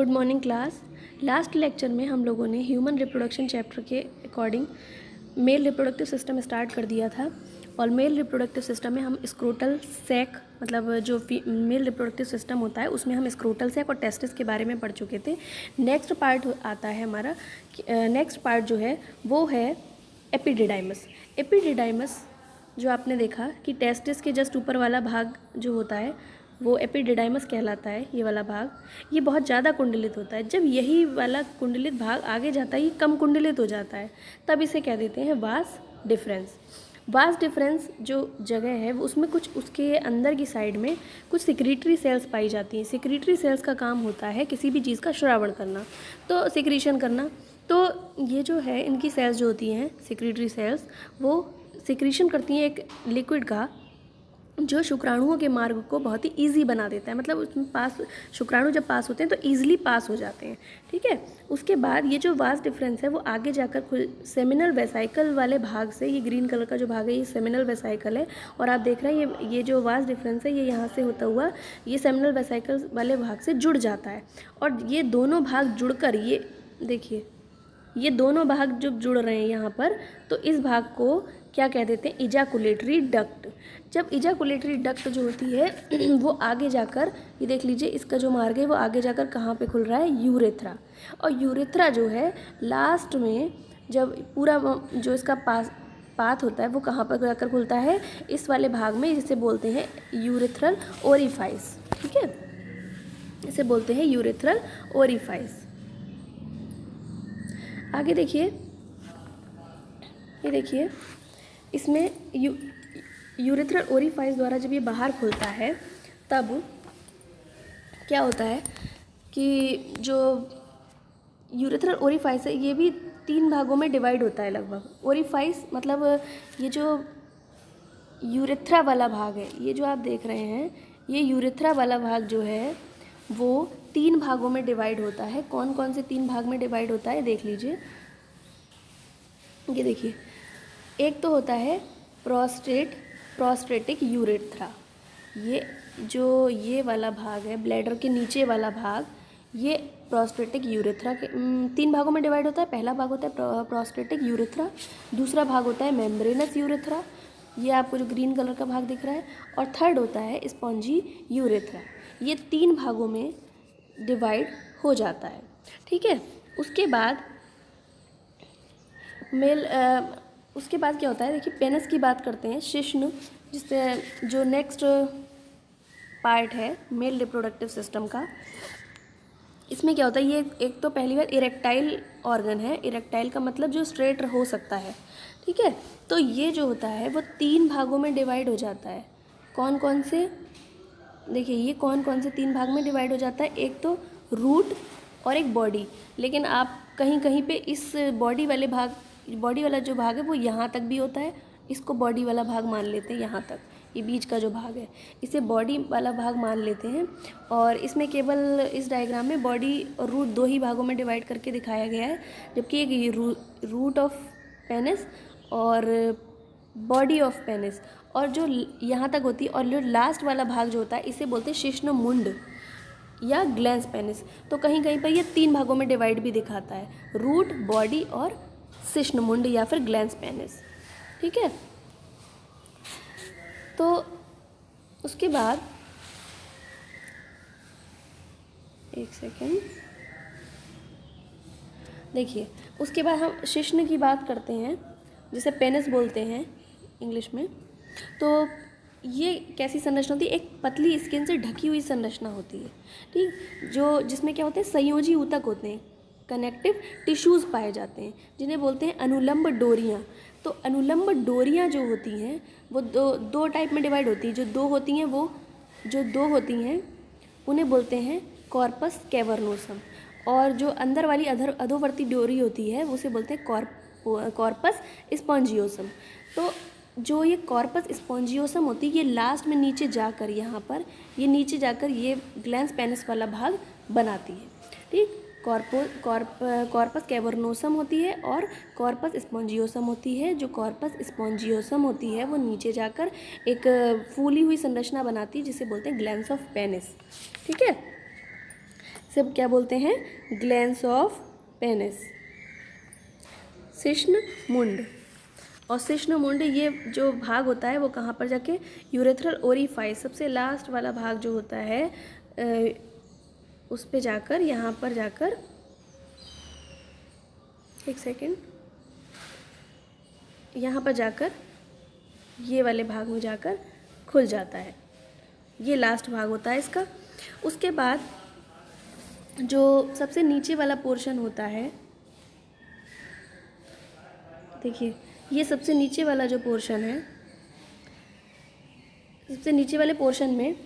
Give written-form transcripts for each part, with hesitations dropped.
Good morning class. Last lecture में हम लोगों ने ह्यूमन रिप्रोडक्शन चैप्टर के according male reproductive system start कर दिया था और मेल रिप्रोडक्टिव सिस्टम में हम स्क्रोटल सैक मतलब जो मेल रिप्रोडक्टिव सिस्टम होता है उसमें हम स्क्रोटल सैक और टेस्टिस के बारे में पढ़ चुके थे। नेक्स्ट पार्ट आता है हमारा, नेक्स्ट पार्ट जो है वो है एपिडिडाइमस। एपिडिडाइमस जो आपने देखा कि टेस्टिस के जस्ट ऊपर वाला भाग जो होता है वो एपिडिडाइमस कहलाता है। ये वाला भाग ये बहुत ज़्यादा कुंडलित होता है। जब यही वाला कुंडलित भाग आगे जाता है ये कम कुंडलित हो जाता है, तब इसे कह देते हैं वास डिफरेंस। वास डिफरेंस जो जगह है वो उसमें कुछ उसके अंदर की साइड में कुछ सिक्रीटरी सेल्स पाई जाती हैं। सिक्रीटरी सेल्स का काम होता है किसी भी चीज़ का श्रावण करना, तो सिक्रीशन करना। तो ये जो है इनकी सेल्स जो होती हैं सिक्रीटरी सेल्स, वो सिक्रीशन करती हैं एक लिक्विड का जो शुक्राणुओं के मार्ग को बहुत ही ईजी बना देता है। मतलब उसमें पास शुक्राणु जब पास होते हैं तो ईजिली पास हो जाते हैं। ठीक है, उसके बाद ये जो वास डिफरेंस है वो आगे जाकर सेमिनल वेसाइकल वाले भाग से, ये ग्रीन कलर का जो भाग है ये सेमिनल वेसाइकल है और आप देख रहे हैं ये जो वास डिफरेंस है ये यहाँ से होता हुआ ये सेमिनल वेसाइकल वाले भाग से जुड़ जाता है। और ये दोनों भाग जुड़कर ये देखिए ये दोनों भाग जब जुड़ रहे हैं यहाँ पर, तो इस भाग को क्या कह देते हैं, इजाकुलेटरी डक्ट। जब इजाकुलेटरी डक्ट जो होती है वो आगे जाकर, ये देख लीजिए इसका जो मार्ग है वो आगे जाकर कहाँ पे खुल रहा है, यूरेथ्रा। और यूरेथ्रा जो है लास्ट में जब पूरा जो इसका पाथ होता है वो कहाँ पर जाकर खुलता है, इस वाले भाग में, जिसे बोलते हैं यूरेथ्रल ओरिफाइस। ठीक है, इसे बोलते हैं यूरेथ्रल ओरिफाइस। आगे देखिए, ये देखिए इसमें यूरेथ्रल ओरिफाइस द्वारा जब ये बाहर खुलता है तब क्या होता है कि जो यूरेथ्रल ओरिफाइस है ये भी 3 भागों में डिवाइड होता है लगभग। ओरिफाइस मतलब ये जो यूरेथ्रा वाला भाग है, ये जो आप देख रहे हैं ये यूरेथ्रा वाला भाग जो है वो 3 भागों में डिवाइड होता है। कौन कौन से 3 भाग में डिवाइड होता है देख लीजिए। ये देखिए, एक तो होता है प्रोस्टेटिक यूरेथ्रा। ये वाला भाग है ब्लैडर के नीचे वाला भाग, ये प्रोस्टेटिक यूरेथ्रा के 3 भागों में डिवाइड होता है। पहला भाग होता है प्रोस्टेटिक यूरेथ्रा, दूसरा भाग होता है मेम्ब्रेनस यूरेथ्रा, ये आपको जो ग्रीन कलर का भाग दिख रहा है, और थर्ड होता है स्पॉन्जी यूरेथ्रा। ये 3 भागों में डिवाइड हो जाता है। ठीक है, उसके बाद उसके बाद क्या होता है, देखिए पेनिस की बात करते हैं, शिश्न, जिससे जो नेक्स्ट पार्ट है मेल रिप्रोडक्टिव सिस्टम का। इसमें क्या होता है, ये एक तो पहली बार इरेक्टाइल ऑर्गन है। इरेक्टाइल का मतलब जो स्ट्रेट हो सकता है। ठीक है, तो ये जो होता है वो 3 भागों में डिवाइड हो जाता है। कौन कौन से, देखिए ये कौन कौन से 3 भाग में डिवाइड हो जाता है, एक तो रूट और एक बॉडी। लेकिन आप कहीं कहीं पे इस बॉडी वाला जो भाग है वो यहाँ तक भी होता है, इसको बॉडी वाला भाग मान लेते हैं। यहाँ तक ये बीच का जो भाग है इसे बॉडी वाला भाग मान लेते हैं। और इसमें केवल इस डायग्राम में बॉडी और रूट 2 ही भागों में डिवाइड करके दिखाया गया है, जबकि एक रूट ऑफ पेनिस और बॉडी ऑफ पेनिस और जो यहाँ तक होती है, और जो लास्ट वाला भाग जो होता है इसे बोलते हैं शिश्न मुंड या ग्लैंस पेनिस। तो कहीं कहीं पर ये 3 भागों में डिवाइड भी दिखाता है, रूट, बॉडी और शिश्न मुंड या फिर ग्लैंस पेनिस। ठीक है, तो उसके बाद एक सेकेंड, देखिए उसके बाद हम शिश्न की बात करते हैं, जिसे पेनिस बोलते हैं इंग्लिश में। तो ये कैसी संरचना होती है, एक पतली स्किन से ढकी हुई संरचना होती है। ठीक, जिसमें क्या होते हैं, संयोजी ऊतक होते हैं, कनेक्टिव टिश्यूज़ पाए जाते हैं, जिन्हें बोलते हैं अनुलंब डोरियाँ। तो अनुलंब डोरियाँ जो होती हैं वो दो टाइप में डिवाइड होती हैं। जो दो होती हैं उन्हें बोलते हैं कॉर्पस कैवर्नोसम, और जो अंदर वाली अधोवर्ती डोरी होती है उसे बोलते हैं कॉर्पस स्पॉन्जियोसम। तो जो ये कॉर्पस स्पॉन्जियोसम होती है ये लास्ट में नीचे जाकर, यहाँ पर ये नीचे जाकर ये ग्लैंस पेनिस वाला भाग बनाती है। ठीक, कॉर्पस कैवर्नोसम होती है और कॉर्पस स्पॉन्जियोसम होती है। जो कॉर्पस स्पॉन्जियोसम होती है वो नीचे जाकर एक फूली हुई संरचना बनाती है जिसे बोलते हैं ग्लैंस ऑफ पेनिस। ठीक है, सब क्या बोलते हैं, ग्लैंड्स ऑफ पेनिस, शिश्न मुंड। और शिश्न मुंड ये जो भाग होता है वो कहाँ पर जाके, यूरेथ्रल ओरिफाइस, सबसे लास्ट वाला भाग जो होता है उस पे जाकर, यहाँ पर जाकर, एक सेकेंड, यहाँ पर जाकर ये वाले भाग में जाकर खुल जाता है। ये लास्ट भाग होता है इसका। उसके बाद जो सबसे नीचे वाला पोर्शन होता है, देखिए ये सबसे नीचे वाला जो पोर्शन है, सबसे नीचे वाले पोर्शन में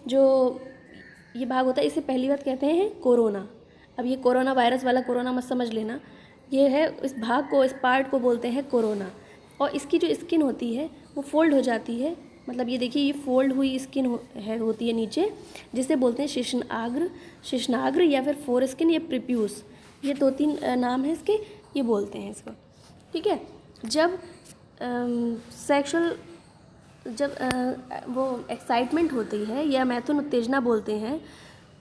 जो ये भाग होता है, इसे पहली बात कहते हैं कोरोना। अब ये कोरोना वायरस वाला कोरोना मत समझ लेना, ये है इस भाग को, इस पार्ट को बोलते हैं कोरोना। और इसकी जो स्किन होती है वो फोल्ड हो जाती है, मतलब ये देखिए ये फोल्ड हुई स्किन होती है नीचे, जिसे बोलते हैं शिश्नाग्र, शिश्नाग्र या फिर फोर स्किन या प्रिप्यूस, ये 2-3 नाम है इसके, ये बोलते हैं इसको। ठीक है, जब सेक्सुअल वो एक्साइटमेंट होती है या मैथुन उत्तेजना बोलते हैं,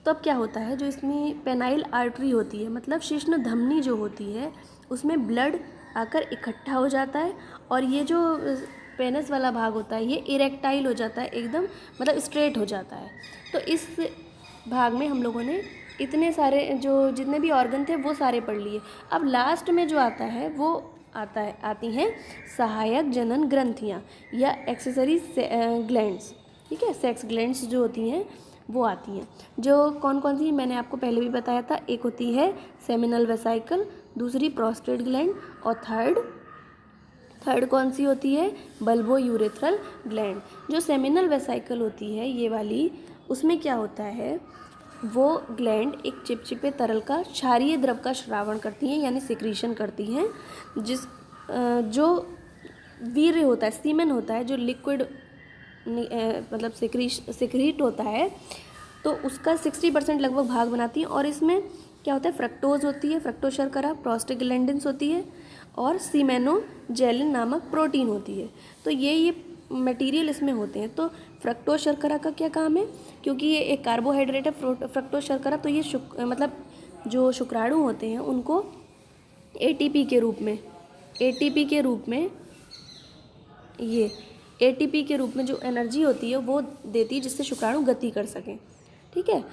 तब क्या होता है, जो इसमें पेनाइल आर्टरी होती है, मतलब शिश्न धमनी जो होती है उसमें ब्लड आकर इकट्ठा हो जाता है, और ये जो पेनिस वाला भाग होता है ये इरेक्टाइल हो जाता है, एकदम मतलब स्ट्रेट हो जाता है। तो इस भाग में हम लोगों ने इतने सारे जो जितने भी ऑर्गन थे वो सारे पढ़ लिए। अब लास्ट में जो आता है वो आती हैं सहायक जनन ग्रंथियाँ या एक्सेसरी ग्लैंड्स। ठीक है, सेक्स ग्लैंड्स जो होती हैं वो आती हैं, जो कौन कौन सी मैंने आपको पहले भी बताया था। एक होती है सेमिनल वेसाइकल, दूसरी प्रोस्टेट ग्लैंड, और थर्ड कौन सी होती है, बल्बो यूरेथ्रल ग्लैंड। जो सेमिनल वेसाइकल होती है ये वाली, उसमें क्या होता है, वो ग्लैंड एक चिपचिपे तरल का क्षारीय द्रव का स्रावण करती हैं, यानी सिक्रीशन करती हैं, जो वीर्य होता है, सीमेन होता है, जो लिक्विड मतलब सिक्रीट होता है, तो उसका 60% लगभग भाग बनाती है। और इसमें क्या होता है, फ्रक्टोज होती है, फ्रक्टोज शर्करा, प्रोस्टाग्लैंडिन्स होती है, और सीमेनोजेलिन नामक प्रोटीन होती है। तो ये मटेरियल इसमें होते हैं। तो फ्रक्टोज शर्करा का क्या काम है, क्योंकि ये एक कार्बोहाइड्रेट है फ्रक्टोज शर्करा, तो ये मतलब जो शुक्राणु होते हैं उनको एटीपी के रूप में ये एटीपी के रूप में जो एनर्जी होती है वो देती है, जिससे शुक्राणु गति कर सकें। ठीक है,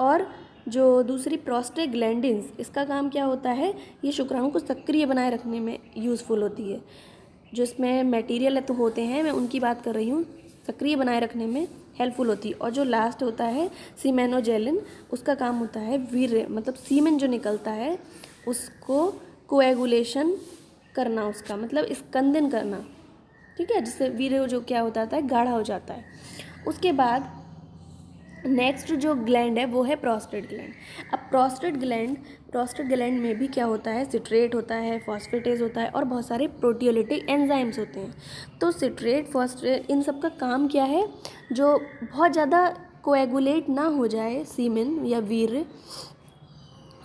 और जो दूसरी प्रोस्टाग्लैंडिन्स, इसका काम क्या होता है, ये शुक्राणु को सक्रिय बनाए रखने में यूज़फुल होती है। जो इसमें मटेरियल तो होते हैं, मैं उनकी बात कर रही हूँ, सक्रिय बनाए रखने में हेल्पफुल होती है। और जो लास्ट होता है सीमेनोजेलिन, उसका काम होता है वीर्य, मतलब सीमेन जो निकलता है उसको कोएगुलेशन करना, उसका मतलब स्कंदन करना। ठीक है, जिससे वीर्य जो क्या होता है, गाढ़ा हो जाता है। उसके बाद नेक्स्ट जो ग्लैंड है वो है प्रोस्टेट ग्लैंड। अब प्रोस्टेट ग्लैंड में भी क्या होता है, सिट्रेट होता है, फॉस्फेटेज होता है, और बहुत सारे प्रोटियोलिटिक एंजाइम्स होते हैं। तो सिट्रेट, फॉस्फेट, इन सब का काम क्या है, जो बहुत ज़्यादा कोएगुलेट ना हो जाए सीमेन या वीर्य,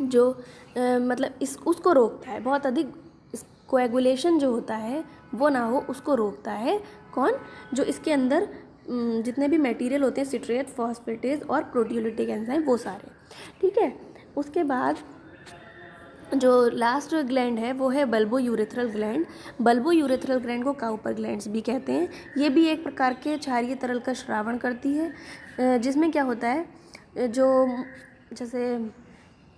जो मतलब उसको रोकता है, बहुत अधिक कोएगुलेशन जो होता है वो ना हो, उसको रोकता है। कौन, जो इसके अंदर जितने भी मटेरियल होते हैं, सिट्रेट, फॉस्फेटेज और प्रोटियोलिटिक एंजाइम, वो सारे। ठीक है, उसके बाद जो लास्ट ग्लैंड है वो है bulbo urethral gland. Bulbo urethral gland को काउपर ग्लैंड्स भी कहते हैं। ये भी एक प्रकार के क्षारीय तरल का स्रावण करती है, जिसमें क्या होता है, जो जैसे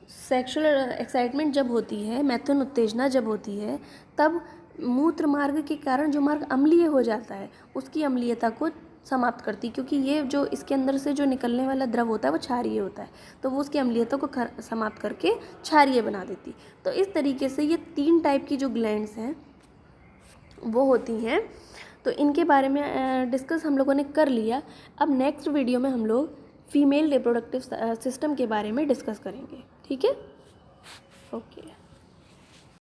सेक्सुअल एक्साइटमेंट जब होती है, मैथुन उत्तेजना जब होती है, तब मूत्र मार्ग के कारण जो मार्ग अम्लीय हो जाता है, उसकी अम्लीयता को समाप्त करती, क्योंकि ये जो इसके अंदर से जो निकलने वाला द्रव होता है वो क्षारीय होता है, तो वो उसकी अम्लीयता को समाप्त करके क्षारीय बना देती। तो इस तरीके से ये 3 टाइप की जो ग्लैंड्स हैं वो होती हैं। तो इनके बारे में डिस्कस हम लोगों ने कर लिया। अब नेक्स्ट वीडियो में हम लोग फीमेल रिप्रोडक्टिव सिस्टम के बारे में डिस्कस करेंगे। ठीक है, ओके।